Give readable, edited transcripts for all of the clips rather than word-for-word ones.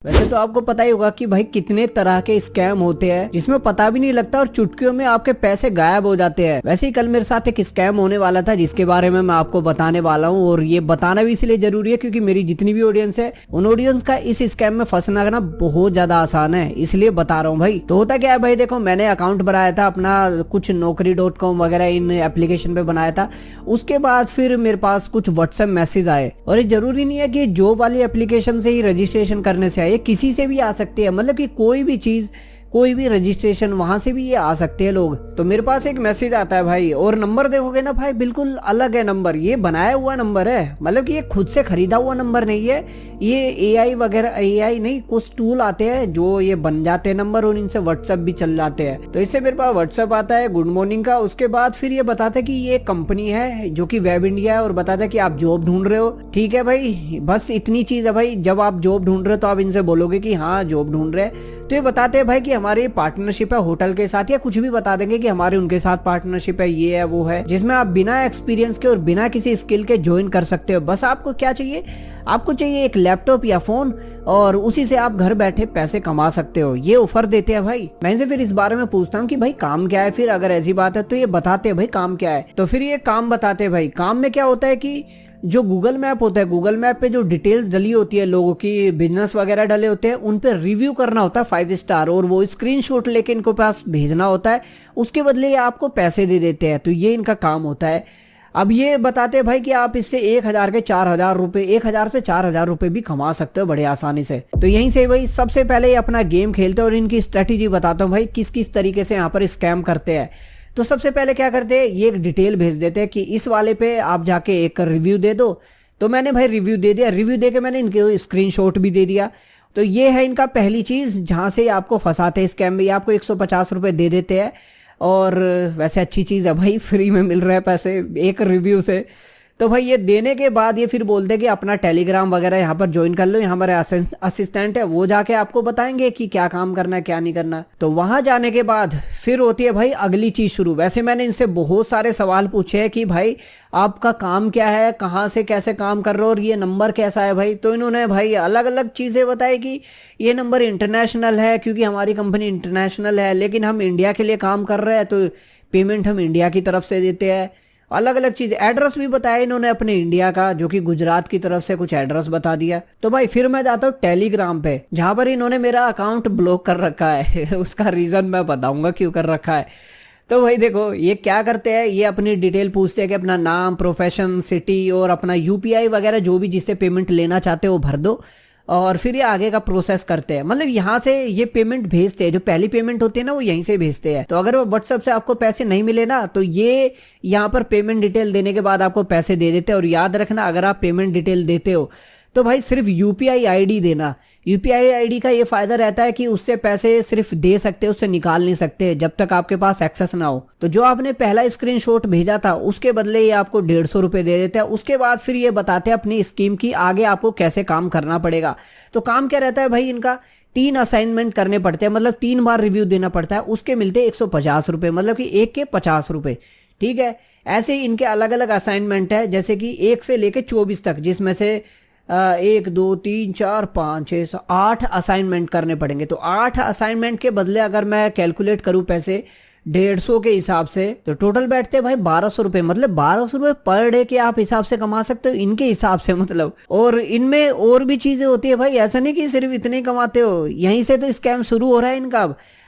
वैसे तो आपको पता ही होगा कि भाई कितने तरह के स्कैम होते हैं जिसमें पता भी नहीं लगता और चुटकियों में आपके पैसे गायब हो जाते हैं। वैसे ही कल मेरे साथ एक स्कैम होने वाला था जिसके बारे में मैं आपको बताने वाला हूँ, और ये बताना भी इसलिए जरूरी है क्योंकि मेरी जितनी भी ऑडियंस है उन ऑडियंस का इस स्कैम में फंसना ना बहुत ज्यादा आसान है, इसलिए बता रहा हूँ भाई। तो होता क्या है भाई, देखो मैंने अकाउंट बनाया था अपना कुछ naukri.com वगैरह इन एप्लीकेशन पे बनाया था। उसके बाद फिर मेरे पास कुछ व्हाट्सएप मैसेज आए, और ये जरूरी नहीं है कि जॉब वाली एप्लीकेशन से ही रजिस्ट्रेशन करने से आए, किसी से भी आ सकती है। मतलब कि कोई भी चीज, कोई भी रजिस्ट्रेशन वहां से भी ये आ सकते हैं लोग। तो मेरे पास एक मैसेज आता है भाई, और नंबर देखोगे ना भाई बिल्कुल अलग है नंबर, ये बनाया हुआ नंबर है। मतलब कि ये खुद से खरीदा हुआ नंबर नहीं है, ये एआई वगैरह, एआई नहीं, कुछ टूल आते हैं जो ये बन जाते हैं नंबर और इनसे व्हाट्सएप भी चल जाते हैं। तो इससे मेरे पास व्हाट्सएप आता है गुड मॉर्निंग का। उसके बाद फिर ये बताता है कि ये कंपनी है जो कि वेब इंडिया है, और बताता है कि आप जॉब ढूंढ रहे हो। ठीक है भाई, बस इतनी चीज है भाई। जब आप जॉब ढूंढ रहे हो तो आप इनसे बोलोगे कि हाँ जॉब ढूंढ रहे हैं, तो ये बताते हैं भाई कि हमारी पार्टनरशिप है होटल के साथ, या कुछ भी बता देंगे कि हमारे उनके साथ पार्टनरशिप है, ये है वो है, जिसमें आप बिना एक्सपीरियंस के और बिना किसी स्किल के ज्वाइन कर सकते हो। बस आपको क्या चाहिए, आपको चाहिए एक लैपटॉप या फोन, और उसी से आप घर बैठे पैसे कमा सकते हो। ये ऑफर देते हैं भाई। मैं इनसे फिर इस बारे में पूछता हूँ कि भाई काम क्या है। फिर अगर ऐसी बात है तो ये बताते हैं भाई काम क्या है। तो फिर ये काम बताते हैं भाई। काम में क्या होता है कि जो गूगल मैप होता है, गूगल मैप पे जो डिटेल्स डली होती है, लोगों की बिजनेस वगैरह डले होते हैं, उन पे रिव्यू करना होता है 5 स्टार, और वो स्क्रीनशॉट लेके इनको पास भेजना होता है। उसके बदले ये आपको पैसे दे देते हैं। तो ये इनका काम होता है। अब ये बताते हैं भाई कि आप इससे 1000 के 4000 रुपए, 1000 से 4000 रुपए भी कमा सकते हो बड़े आसानी से। तो यहीं से भाई सबसे पहले ये अपना गेम खेलते हैं, और इनकी स्ट्रेटेजी बताता हूँ भाई किस किस तरीके से यहाँ पर स्कैम करते हैं। तो सबसे पहले क्या करते हैं, ये एक डिटेल भेज देते हैं कि इस वाले पे आप जाके एक रिव्यू दे दो। तो मैंने भाई रिव्यू दे दिया, रिव्यू दे के मैंने इनके स्क्रीनशॉट भी दे दिया। तो ये है इनका पहली चीज जहां से आपको फंसाते हैं स्कैम में। आपको 150 रुपए दे देते हैं, और वैसे अच्छी चीज है भाई, फ्री में मिल रहा है पैसे एक रिव्यू से। तो भाई ये देने के बाद ये फिर बोलते हैं कि अपना टेलीग्राम वगैरह यहाँ पर ज्वाइन कर लो, यहाँ हमारे असिस्टेंट है, वो जाके आपको बताएंगे कि क्या काम करना है क्या नहीं करना। तो वहां जाने के बाद फिर होती है भाई अगली चीज शुरू। वैसे मैंने इनसे बहुत सारे सवाल पूछे हैं कि भाई आपका काम क्या है, कहाँ से कैसे काम कर रहे हो, और ये नंबर कैसा है भाई। तो इन्होंने भाई अलग अलग चीजें बताई कि ये नंबर इंटरनेशनल है क्योंकि हमारी कंपनी इंटरनेशनल है, लेकिन हम इंडिया के लिए काम कर रहे हैं तो पेमेंट हम इंडिया की तरफ से देते हैं। अलग अलग चीज, एड्रेस भी बताया इन्होंने अपने इंडिया का, जो कि गुजरात की तरफ से कुछ एड्रेस बता दिया। तो भाई फिर मैं जाता हूँ टेलीग्राम पे, जहां पर इन्होंने मेरा अकाउंट ब्लॉक कर रखा है उसका रीजन मैं बताऊंगा क्यों कर रखा है। तो भाई देखो ये क्या करते हैं, ये अपनी डिटेल पूछते हैं कि अपना नाम, प्रोफेशन, सिटी और अपना यूपीआई वगैरह जो भी जिससे पेमेंट लेना चाहते हो भर दो, और फिर ये आगे का प्रोसेस करते हैं। मतलब यहाँ से ये पेमेंट भेजते हैं, जो पहली पेमेंट होती है ना वो यहीं से भेजते हैं। तो अगर वो व्हाट्सएप से आपको पैसे नहीं मिले ना, तो ये यहाँ पर पेमेंट डिटेल देने के बाद आपको पैसे दे देते हैं। और याद रखना, अगर आप पेमेंट डिटेल देते हो तो भाई सिर्फ यूपीआई आईडी देना। यूपीआई आईडी का ये फायदा रहता है कि उससे पैसे सिर्फ दे सकते हो, उससे निकाल नहीं सकते जब तक आपके पास एक्सेस ना हो। तो जो आपने पहला स्क्रीनशॉट भेजा था उसके बदले ये आपको 150 रुपए दे देते हैं। उसके बाद फिर ये बताते हैं अपनी स्कीम की आगे आपको कैसे काम करना पड़ेगा। तो काम क्या रहता है भाई, इनका 3 असाइनमेंट करने पड़ते हैं, मतलब 3 बार रिव्यू देना पड़ता है। उसके मिलते हैं 150 रुपए, मतलब कि एक के 50 रुपए। ठीक है, ऐसे ही इनके अलग अलग असाइनमेंट है, जैसे कि 1 से लेके 24 तक, जिसमें से 1 2 3 4 5 6 8 असाइनमेंट करने पड़ेंगे। तो 8 असाइनमेंट के बदले अगर मैं कैलकुलेट करूं पैसे 150 के हिसाब से, तो टोटल बैठते हैं भाई 1200 रुपए। मतलब 1200 रुपए पर डे के आप हिसाब से कमा सकते हो इनके हिसाब से, मतलब। और इनमें और भी चीजें होती है भाई, ऐसा नहीं कि सिर्फ इतने ही कमाते हो। यहीं से तो स्कैम शुरू हो रहा है इनका।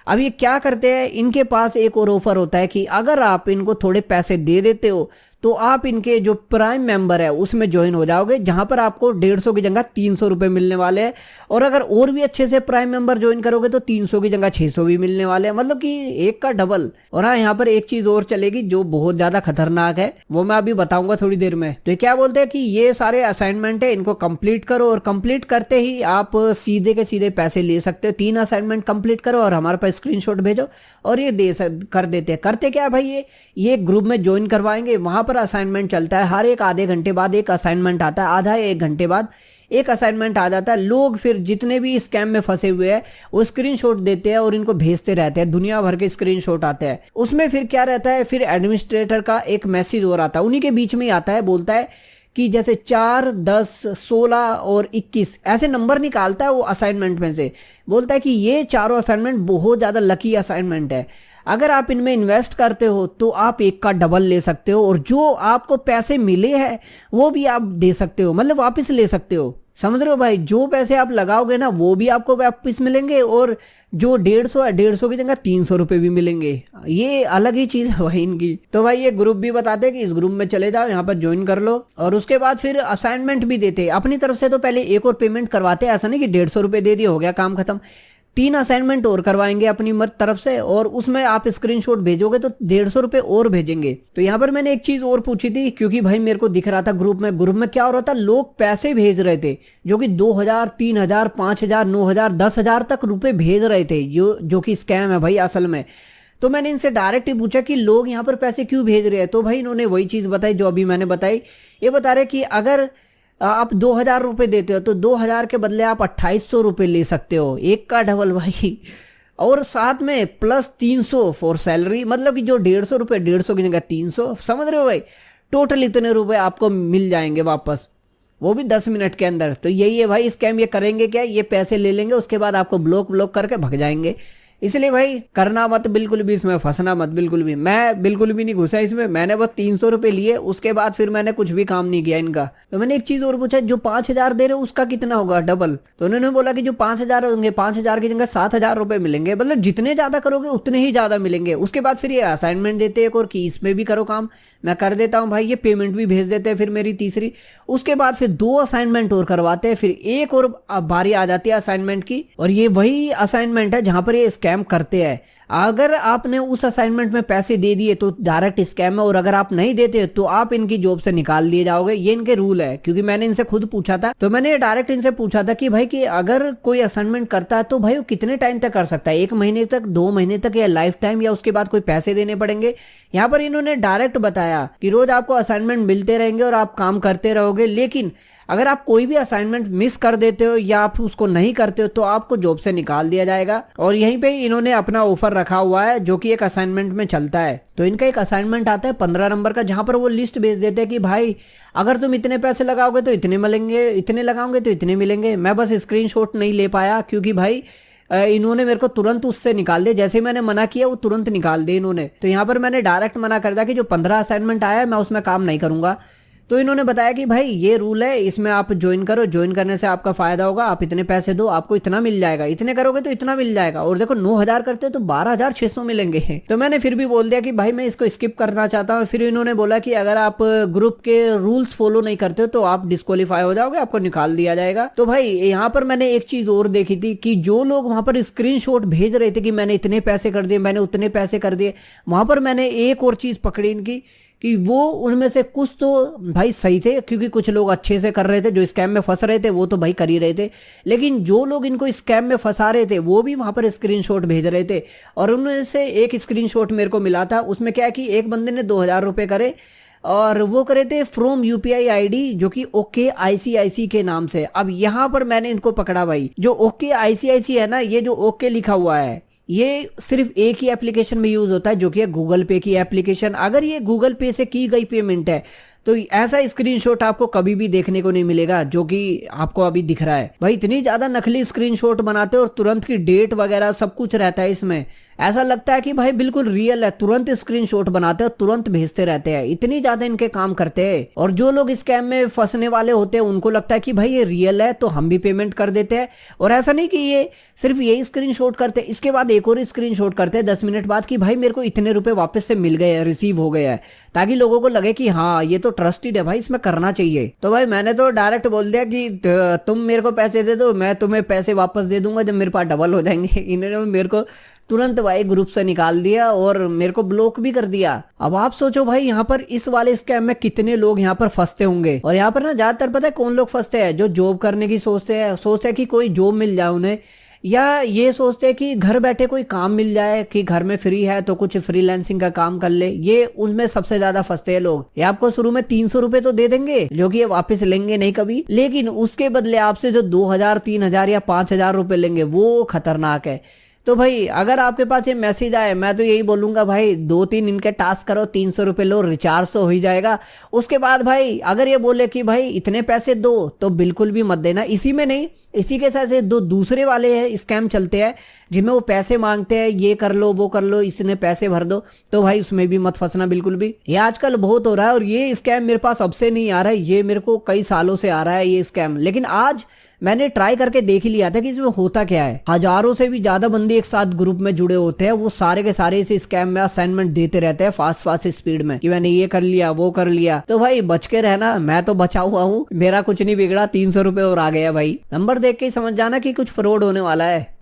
अब ये क्या करते हैं, इनके पास एक और ऑफर होता है कि अगर आप इनको थोड़े पैसे दे देते हो तो आप इनके जो प्राइम मेंबर है उसमें ज्वाइन हो जाओगे, जहां पर आपको 150 की जगह 300 रुपए मिलने वाले हैं। और अगर और भी अच्छे से प्राइम मेंबर ज्वाइन करोगे तो 300 की जगह 600 भी मिलने वाले हैं, मतलब कि एक का डबल। और हाँ, यहाँ पर एक चीज और चलेगी जो बहुत ज्यादा खतरनाक है, वो मैं अभी बताऊंगा थोड़ी देर में। तो क्या बोलते हैं कि ये सारे असाइनमेंट है, इनको कंप्लीट करो, और कंप्लीट करते ही आप सीधे के सीधे पैसे ले सकते हो। 3 असाइनमेंट कंप्लीट करो और हमारे पास स्क्रीनशॉट भेजो, और ये कर देते हैं। करते क्या है भाई, ये ग्रुप में ज्वाइन करवाएंगे, वहां पर असाइनमेंट चलता है। हर एक आधे घंटे बाद एक असाइनमेंट आता है, आधा 1 घंटे बाद एक असाइनमेंट आ जाता है। लोग फिर जितने भी स्कैम में फंसे हुए हैं वो स्क्रीनशॉट देते हैं और इनको भेजते रहते हैं। दुनिया भर के स्क्रीनशॉट आते हैं। उसमें फिर क्या रहता है, फिर एडमिनिस्ट्रेटर का एक मैसेज और आता है, उन्हीं के बीच में ही आता है, बोलता है कि जैसे 4, 10, 16 और 21 ऐसे नंबर निकालता है वो असाइनमेंट में से। बोलता है कि ये चारों असाइनमेंट बहुत ज़्यादा लकी असाइनमेंट है, अगर आप इनमें इन्वेस्ट करते हो तो आप एक का डबल ले सकते हो, और जो आपको पैसे मिले हैं वो भी आप दे सकते हो, मतलब वापस ले सकते हो। समझ रहे हो भाई, जो पैसे आप लगाओगे ना वो भी आपको वापस मिलेंगे, और जो 150 है 150 की जगह 300 रुपए भी मिलेंगे। ये अलग ही चीज है भाई इनकी। तो भाई ये ग्रुप भी बताते हैं कि इस ग्रुप में चले जाओ, यहाँ पर ज्वाइन कर लो, और उसके बाद फिर असाइनमेंट भी देते हैं अपनी तरफ से। तो पहले एक और पेमेंट करवाते हैं, ऐसा नहीं कि 150 रुपए दे दिए हो गया काम खत्म। 3 असाइनमेंट और करवाएंगे अपनी तरफ से, और उसमें आप स्क्रीनशॉट भेजोगे तो 150 रुपए और भेजेंगे। तो यहाँ पर मैंने एक चीज और पूछी थी, क्योंकि भाई मेरे को दिख रहा था ग्रुप में क्या हो रहा था, लोग पैसे भेज रहे थे जो कि 2000, 3000, 5000, 9000, 10,000 तक रुपए भेज रहे थे, जो कि स्कैम है भाई असल में। तो मैंने इनसे डायरेक्ट ही पूछा कि लोग यहाँ पर पैसे क्यों भेज रहे हैं, तो भाई इन्होंने वही चीज बताई जो अभी मैंने बताई। ये बता रहे कि अगर आप 2000 रुपए देते हो तो 2000 के बदले आप 2800 रुपए ले सकते हो, एक का डबल भाई, और साथ में प्लस 300 फॉर सैलरी, मतलब कि जो 150 रुपए 150 की जगह 300। समझ रहे हो भाई, टोटल इतने रुपए आपको मिल जाएंगे वापस, वो भी 10 मिनट के अंदर। तो यही है भाई स्कैम। ये करेंगे क्या, ये पैसे ले लेंगे, उसके बाद आपको ब्लॉक करके भग जाएंगे। इसलिए भाई करना मत बिल्कुल भी, इसमें फंसना मत बिल्कुल भी। मैं बिल्कुल भी नहीं घुसा इसमें, मैंने बस 300 रुपए लिए, उसके बाद फिर मैंने कुछ भी काम नहीं किया इनका। तो मैंने एक चीज और पूछा, जो 5000 दे रहे हो उसका कितना होगा डबल, तो उन्होंने बोला कि जो 5000 होंगे 5000 की जगह 7000 रुपए मिलेंगे, मतलब जितने ज्यादा करोगे उतने ही ज्यादा मिलेंगे। उसके बाद फिर ये असाइनमेंट देते हैं और कि इसमें भी करो काम, मैं कर देता हूँ भाई, ये पेमेंट भी भेज देते हैं फिर मेरी तीसरी। उसके बाद फिर 2 असाइनमेंट और करवाते हैं, फिर एक और बारी आ जाती है असाइनमेंट की, और ये वही असाइनमेंट है जहां पर ये स्कैम करते हैं। अगर आपने उस असाइनमेंट में पैसे दे दिए तो डायरेक्ट स्कैम है, और अगर आप नहीं देते तो आप इनकी जॉब से निकाल दिए जाओगे। ये इनके रूल है, क्योंकि मैंने इनसे खुद पूछा था। तो मैंने डायरेक्ट इनसे पूछा था कि भाई कि अगर कोई असाइनमेंट करता है तो भाई वो कितने टाइम तक कर सकता है, 1 महीने तक, 2 महीने तक, या लाइफ टाइम, या उसके बाद कोई पैसे देने पड़ेंगे। यहाँ पर इन्होंने डायरेक्ट बताया कि रोज आपको असाइनमेंट मिलते रहेंगे और आप काम करते रहोगे, लेकिन अगर आप कोई भी असाइनमेंट मिस कर देते हो या आप उसको नहीं करते हो तो आपको जॉब से निकाल दिया जाएगा। और यहीं पे इन्होंने अपना ऑफर रखा हुआ है जो कि एक असाइनमेंट में चलता है। तो इनका एक असाइनमेंट आता है 15 नंबर का, जहां पर वो लिस्ट भेज देते हैं कि भाई अगर तुम इतने पैसे लगाओगे तो इतने मिलेंगे, इतने लगाओगे तो इतने मिलेंगे। मैं बस स्क्रीनशॉट नहीं ले पाया क्योंकि भाई इन्होंने मेरे को तुरंत उससे निकाल दिया, जैसे ही मैंने मना किया वो तुरंत निकाल दिए इन्होंने। तो यहाँ पर मैंने डायरेक्ट मना कर दिया कि जो 15 असाइनमेंट आया है मैं उसमें काम नहीं करूंगा। तो इन्होंने बताया कि भाई ये रूल है, इसमें आप ज्वाइन करो, ज्वाइन करने से आपका फायदा होगा, आप इतने पैसे दो आपको इतना मिल जाएगा, इतने करोगे तो इतना मिल जाएगा। और देखो 9000 करते तो 12600 मिलेंगे। तो मैंने फिर भी बोल दिया कि भाई मैं इसको स्किप करना चाहता हूँ। फिर इन्होंने बोला कि अगर आप ग्रुप के रूल्स फॉलो नहीं करते तो आप डिस्क्वालीफाई हो जाओगे, आपको निकाल दिया जाएगा। तो भाई यहाँ पर मैंने एक चीज और देखी थी कि जो लोग वहां पर स्क्रीनशॉट भेज रहे थे कि मैंने इतने पैसे कर दिए, मैंने उतने पैसे कर दिए, वहां पर मैंने एक और चीज पकड़ी इनकी कि वो उनमें से कुछ तो भाई सही थे, क्योंकि कुछ लोग अच्छे से कर रहे थे, जो स्कैम में फंस रहे थे वो तो भाई कर ही रहे थे, लेकिन जो लोग इनको स्कैम में फंसा रहे थे वो भी वहां पर स्क्रीनशॉट भेज रहे थे। और उनमें से एक स्क्रीनशॉट मेरे को मिला था, उसमें क्या है कि एक बंदे ने 2000 रुपए करे और वो करे थे फ्रॉम यूपीआई आईडी जो कि ओके आईसीआईसी के नाम से। अब यहाँ पर मैंने इनको पकड़ा भाई, जो ओके आईसीआईसी है ना, ये जो ओके लिखा हुआ है ये सिर्फ एक ही एप्लीकेशन में यूज होता है जो कि है गूगल पे की एप्लीकेशन। अगर ये गूगल पे से की गई पेमेंट है तो ऐसा स्क्रीनशॉट आपको कभी भी देखने को नहीं मिलेगा जो कि आपको अभी दिख रहा है। भाई इतनी ज्यादा नकली स्क्रीनशॉट बनाते हैं और तुरंत की डेट वगैरह सब कुछ रहता है इसमें, ऐसा लगता है कि भाई बिल्कुल रियल है। तुरंत स्क्रीनशॉट बनाते हैं, तुरंत भेजते रहते हैं, इतनी ज्यादा इनके काम करते हैं। और जो लोग स्कैम में फंसने वाले होते हैं उनको लगता है कि भाई ये रियल है तो हम भी पेमेंट कर देते हैं। और ऐसा नहीं कि ये सिर्फ यही स्क्रीनशॉट करते हैं, इसके बाद एक और स्क्रीनशॉट करते हैं 10 मिनट बाद कि भाई मेरे को इतने रुपए वापस से मिल गए, रिसीव हो गया है, ताकि लोगों को लगे कि हाँ ये तो ट्रस्टेड है भाई, इसमें करना चाहिए। तो भाई मैंने तो डायरेक्ट बोल दिया कि तुम मेरे को पैसे दे दो, मैं तुम्हें पैसे वापस दे दूंगा जब मेरे पास डबल हो जाएंगे। इन्होंने मेरे को तुरंत भाई ग्रुप से निकाल दिया और मेरे को ब्लॉक भी कर दिया। अब आप सोचो भाई यहाँ पर इस वाले स्कैम में कितने लोग यहाँ पर फंसते होंगे। और यहाँ पर ना ज्यादातर पता है कौन लोग फंसते हैं, जो जॉब करने की सोचते हैं कि कोई जॉब मिल जाए उन्हें, या ये सोचते हैं कि घर बैठे कोई काम मिल जाए कि घर में फ्री है तो कुछ फ्रीलांसिंग का काम कर ले। ये उनमें सबसे ज्यादा फंसते हैं लोग। ये आपको शुरू में 300 रुपए तो दे देंगे जो कि ये वापस लेंगे नहीं कभी, लेकिन उसके बदले आपसे जो 2000, 3000 या 5000 रुपए लेंगे वो खतरनाक है। तो भाई अगर आपके पास ये मैसेज आए, मैं तो यही बोलूंगा भाई 2-3 इनके टास्क करो, 300 रुपए लो, रिचार्ज तो हो ही जाएगा। उसके बाद भाई अगर ये बोले कि भाई इतने पैसे दो, तो बिल्कुल भी मत देना। इसी में नहीं, इसी के साथ से दो दूसरे वाले हैं स्कैम चलते हैं जिनमें वो पैसे मांगते हैं, ये कर लो वो कर लो, इसने पैसे भर दो, तो भाई उसमें भी मत फंसना बिल्कुल भी। ये आजकल बहुत हो रहा है और ये स्कैम मेरे पास अब से नहीं आ रहा है, ये मेरे को कई सालों से आ रहा है ये स्कैम। लेकिन आज मैंने ट्राई करके देख ही लिया था कि इसमें होता क्या है। हजारों से भी ज्यादा बंदे एक साथ ग्रुप में जुड़े होते हैं, वो सारे के सारे इस स्कैम में असाइनमेंट देते रहते हैं फास्ट फास्ट स्पीड में कि मैंने ये कर लिया वो कर लिया। तो भाई बच के रहना, मैं तो बचा हुआ हूँ, मेरा कुछ नहीं बिगड़ा, 300 रुपए और आ गया भाई। नंबर देख के ही समझ जाना कि कुछ फ्रॉड होने वाला है।